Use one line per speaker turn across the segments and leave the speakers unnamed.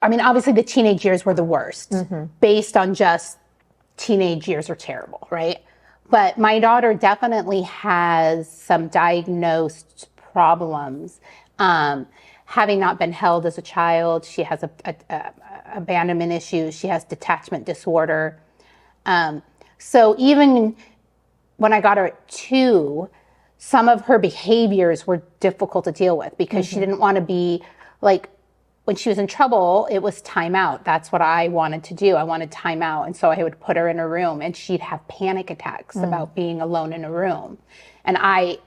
I mean, obviously the teenage years were the worst, based on just teenage years are terrible, right? But my daughter definitely has some diagnosed problems. Having not been held as a child, she has abandonment issues. She has detachment disorder. So even when I got her at 2, some of her behaviors were difficult to deal with because she didn't want to be like, when she was in trouble, it was time out. That's what I wanted to do. I wanted time out. And so I would put her in a room and she'd have panic attacks about being alone in a room. And I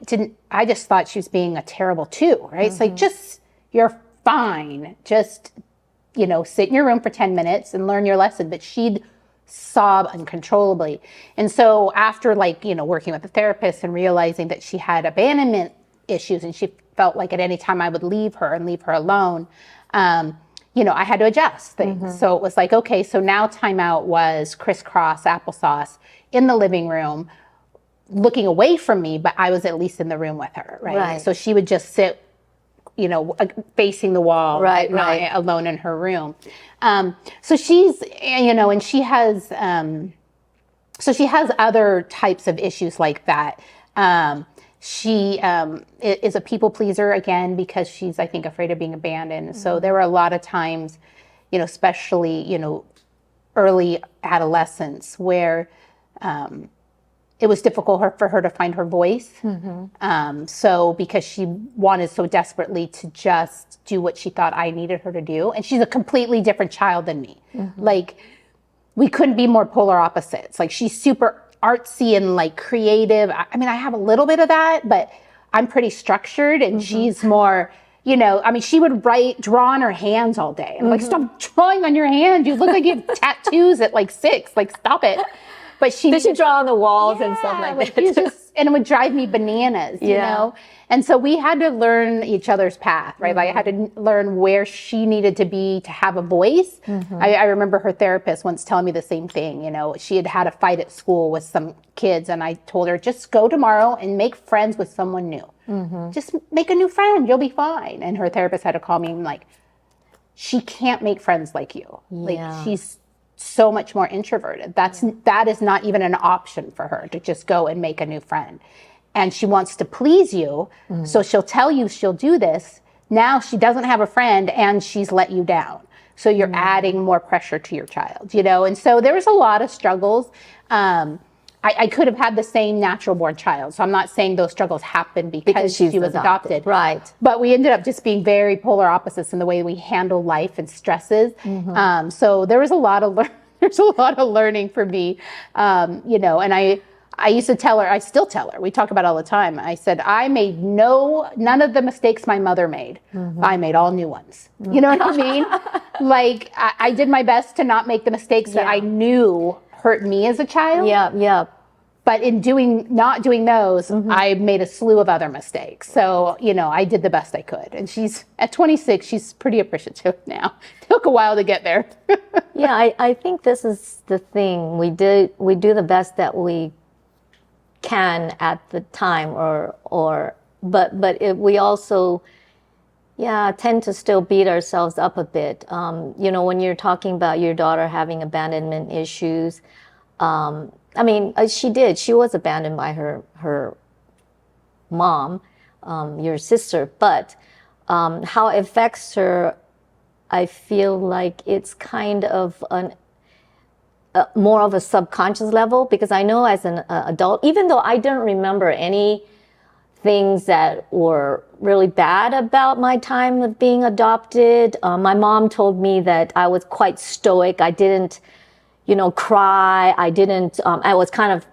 just thought she was being a terrible 2, right? It's like, you're fine. Just, sit in your room for 10 minutes and learn your lesson. But she'd sob uncontrollably. And so after working with a therapist and realizing that she had abandonment issues and she felt like at any time I would leave her and leave her alone, I had to adjust things. So it was like, okay, so now timeout was crisscross applesauce in the living room, looking away from me, but I was at least in the room with her, right? So she would just sit, facing the wall, right, alone in her room. So she's, and she has, other types of issues like that. She is a people pleaser, again, because she's, I think, afraid of being abandoned. So there were a lot of times, especially, early adolescence where it was difficult for her to find her voice. So because she wanted so desperately to just do what she thought I needed her to do. And she's a completely different child than me. Like, we couldn't be more polar opposites. Like, she's super artsy and creative. I mean, I have a little bit of that, but I'm pretty structured, and she's more, she would draw on her hands all day. And I'm like, stop drawing on your hands. You look like you have tattoos at 6. Stop it. But she
draw on the walls and stuff like that.
And it would drive me bananas, you know? And so we had to learn each other's path, right? Like, I had to learn where she needed to be to have a voice. I remember her therapist once telling me the same thing. She had a fight at school with some kids, and I told her, just go tomorrow and make friends with someone new. Just make a new friend. You'll be fine. And her therapist had to call me and she can't make friends like you. She's so much more introverted. That is not even an option for her to just go and make a new friend. And she wants to please you, so she'll tell you she'll do this. Now she doesn't have a friend and she's let you down. So you're adding more pressure to your child, And so there was a lot of struggles. I could have had the same natural born child. So I'm not saying those struggles happened because she was adopted.
Right.
But we ended up just being very polar opposites in the way we handle life and stresses. So there was a lot of learning for me, and I used to tell her, I still tell her, we talk about it all the time. I said, I made none of the mistakes my mother made. I made all new ones. You know what I mean? I did my best to not make the mistakes that I knew hurt me as a child. But in not doing those, I made a slew of other mistakes. So, I did the best I could. And she's, at 26, she's pretty appreciative now. Took a while to get there.
I think this is the thing. We do the best that we can at the time, but we also tend to still beat ourselves up a bit. When you're talking about your daughter having abandonment issues, she was abandoned by her mom, your sister, but how it affects her, I feel like it's kind of more of a subconscious level, because I know as an adult, even though I don't remember any things that were really bad about my time of being adopted, my mom told me that I was quite stoic. I didn't, cry. I was kind of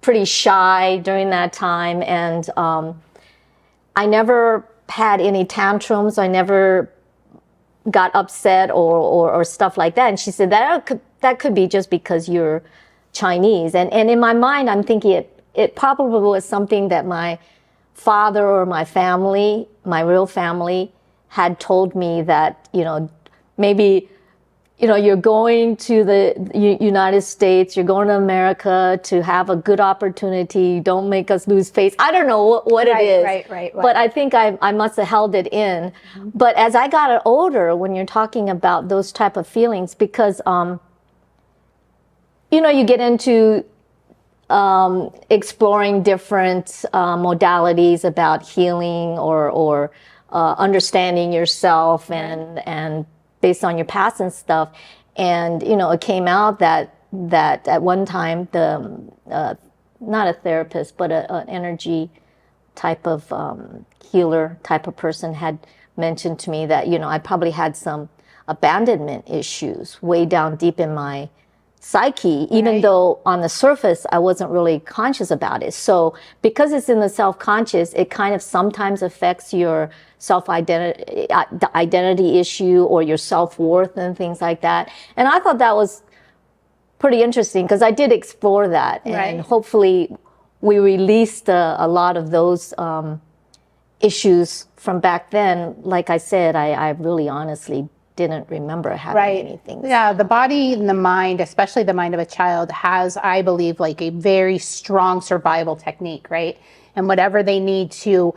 pretty shy during that time. And I never had any tantrums. I never got upset or stuff like that. And she said that could be just because you're Chinese. And in my mind, I'm thinking it probably was something that my father or my family, my real family, had told me that, maybe, you're going to the United States, you're going to America to have a good opportunity. Don't make us lose face. I don't know what it is.
Right.
But I think I must have held it in. But as I got older, when you're talking about those type of feelings, because, you get into exploring different modalities about healing or understanding yourself and based on your past and stuff. And, it came out that at one time, not a therapist, but an energy type of healer type of person had mentioned to me that, I probably had some abandonment issues way down deep in my psyche, even though on the surface I wasn't really conscious about it. So because it's in the self-conscious, it kind of sometimes affects your identity issue or your self-worth and things like that. And I thought that was pretty interesting because I did explore that, and hopefully we released a lot of those issues from back then. Like I said, I really honestly didn't remember having anything.
Yeah, the body and the mind, especially the mind of a child, has, I believe, like a very strong survival technique, right? And whatever they need to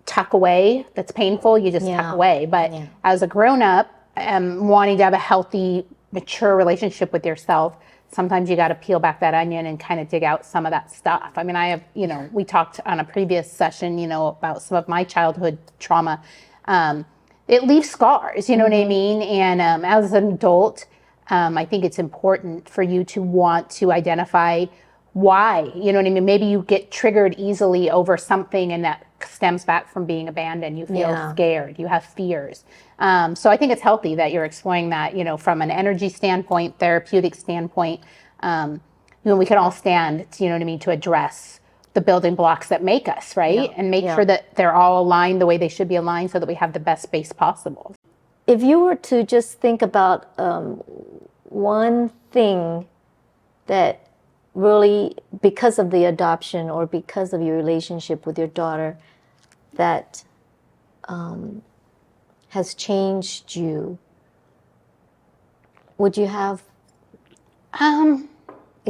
tuck away that's painful, you just tuck away. But as a grown-up, wanting to have a healthy, mature relationship with yourself, sometimes you got to peel back that onion and kind of dig out some of that stuff. I mean, I have, we talked on a previous session, about some of my childhood trauma. It leaves scars, you know what I mean? And as an adult, I think it's important for you to want to identify why, you know what I mean? Maybe you get triggered easily over something and that stems back from being abandoned. You feel scared, you have fears. So I think it's healthy that you're exploring that, from an energy standpoint, therapeutic standpoint. We can all stand, to address the building blocks that make us, right? And make sure that they're all aligned the way they should be aligned so that we have the best base possible.
If you were to just think about one thing that really, because of the adoption or because of your relationship with your daughter, that has changed you, would you have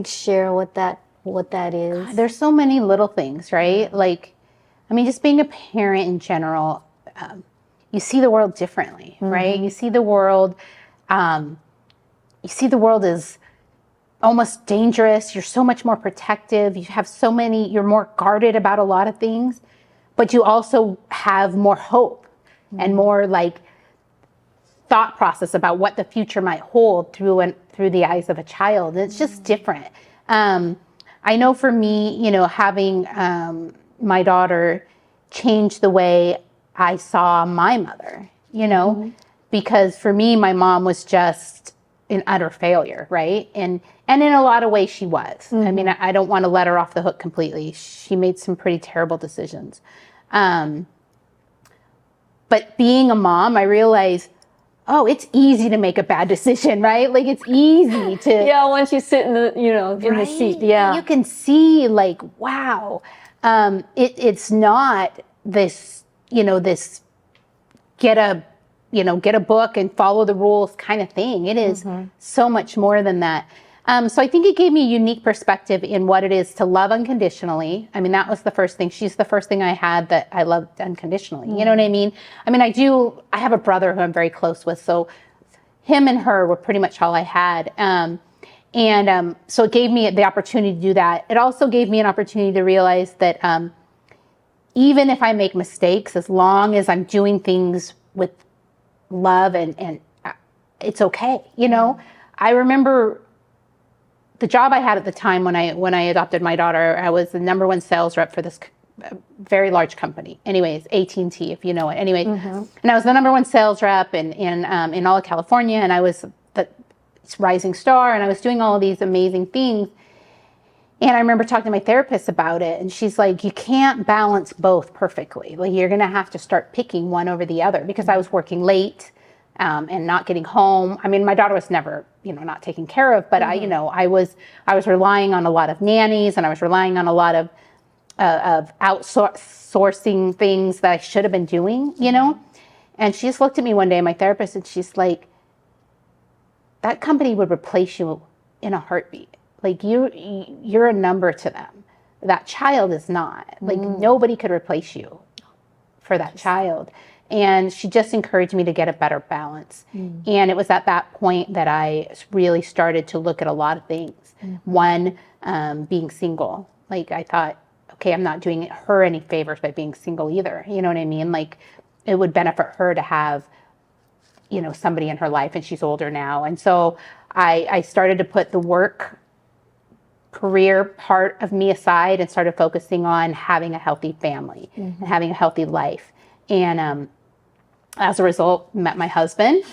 share what that is?
There's so many little things, right? Like, just being a parent in general, you see the world differently, right? You see the world, as almost dangerous. You're so much more protective. You have you're more guarded about a lot of things, but you also have more hope and more like thought process about what the future might hold through the eyes of a child. It's just different. I know for me, having my daughter changed the way I saw my mother, because for me, my mom was just an utter failure, right? And in a lot of ways she was. I don't want to let her off the hook completely. She made some pretty terrible decisions. But being a mom, I realized, it's easy to make a bad decision, right? Like it's easy to.
Yeah, once you sit in the, in the seat. Yeah.
You can see like, wow, it's not this, this get a book and follow the rules kind of thing. It is so much more than that. So I think it gave me a unique perspective in what it is to love unconditionally. That was the first thing. She's the first thing I had that I loved unconditionally. You know what I mean? I have a brother who I'm very close with. So him and her were pretty much all I had. So it gave me the opportunity to do that. It also gave me an opportunity to realize that even if I make mistakes, as long as I'm doing things with love and it's okay. I remember the job I had at the time when I adopted my daughter. I was the #1 sales rep for this very large company. Anyways, AT&T, if you know it. Anyways, and I was the #1 sales rep in all of California, and I was the rising star, and I was doing all of these amazing things. And I remember talking to my therapist about it, and she's like, you can't balance both perfectly. Like you're going to have to start picking one over the other, because I was working late and not getting home. My daughter was never, not taken care of, but I was relying on a lot of nannies, and I was relying on a lot of outsourcing things that I should have been doing, And she just looked at me one day, my therapist, and she's like, that company would replace you in a heartbeat. Like you're a number to them. That child is not. Like nobody could replace you for that child. And she just encouraged me to get a better balance. And it was at that point that I really started to look at a lot of things. One, being single. Like I thought, okay, I'm not doing her any favors by being single either. You know what I mean? Like it would benefit her to have, you know, somebody in her life, and she's older now. And so I started to put the work career part of me aside and started focusing on having a healthy family and having a healthy life. And as a result, met my husband,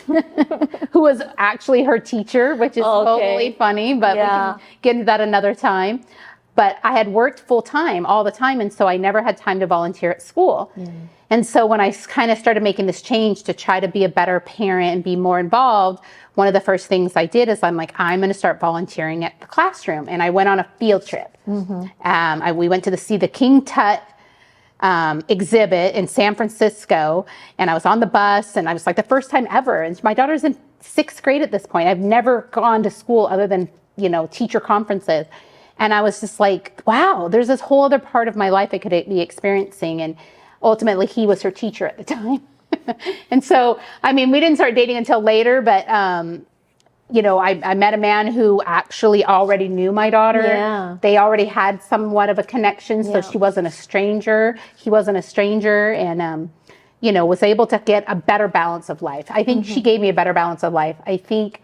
who was actually her teacher, which is totally funny, but we can get into that another time. But I had worked full time all the time, and so I never had time to volunteer at school. And so when I kind of started making this change to try to be a better parent and be more involved, one of the first things I did is I'm like, I'm going to start volunteering at the classroom. And I went on a field trip. We went to see the King Tut exhibit in San Francisco, and I was on the bus, and I was like the first time ever. And my daughter's in 6th grade at this point. I've never gone to school other than, you know, teacher conferences. And I was just like, wow, there's this whole other part of my life I could be experiencing. And ultimately, he was her teacher at the time. And so, I mean, we didn't start dating until later, but, you know, I met a man who actually already knew my daughter. They already had somewhat of a connection, so she wasn't a stranger. He wasn't a stranger, and, you know, was able to get a better balance of life. I think she gave me a better balance of life. I think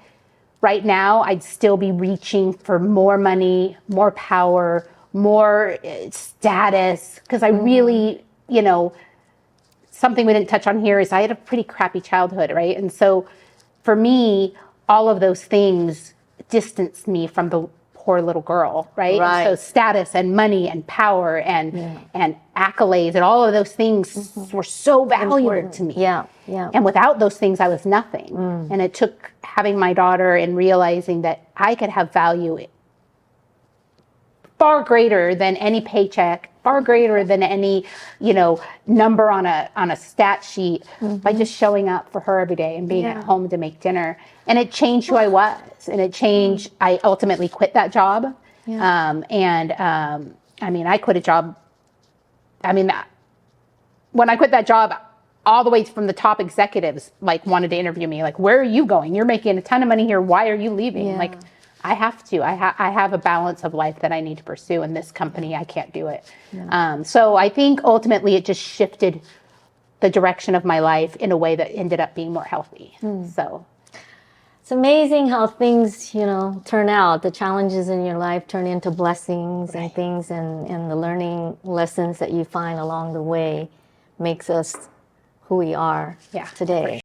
right now I'd still be reaching for more money, more power, more status, because I really, you know, something we didn't touch on here is I had a pretty crappy childhood, right? And so for me, all of those things distanced me from the poor little girl, right? And so status and money and power and accolades and all of those things were so valuable to me. And without those things, I was nothing. And it took having my daughter and realizing that I could have value far greater than any paycheck, far greater than any, you know, number on a stat sheet by just showing up for her every day and being at home to make dinner. And it changed who I was. And it changed, I ultimately quit that job. I mean, I quit a job. I mean, when I quit that job, all the way from the top executives, like, wanted to interview me. Like, where are you going? You're making a ton of money here. Why are you leaving? Like, I have to. I have a balance of life that I need to pursue. In this company, I can't do it. So I think ultimately it just shifted the direction of my life in a way that ended up being more healthy. So
it's amazing how things, you know, turn out. The challenges in your life turn into blessings and things, and the learning lessons that you find along the way makes us who we are today.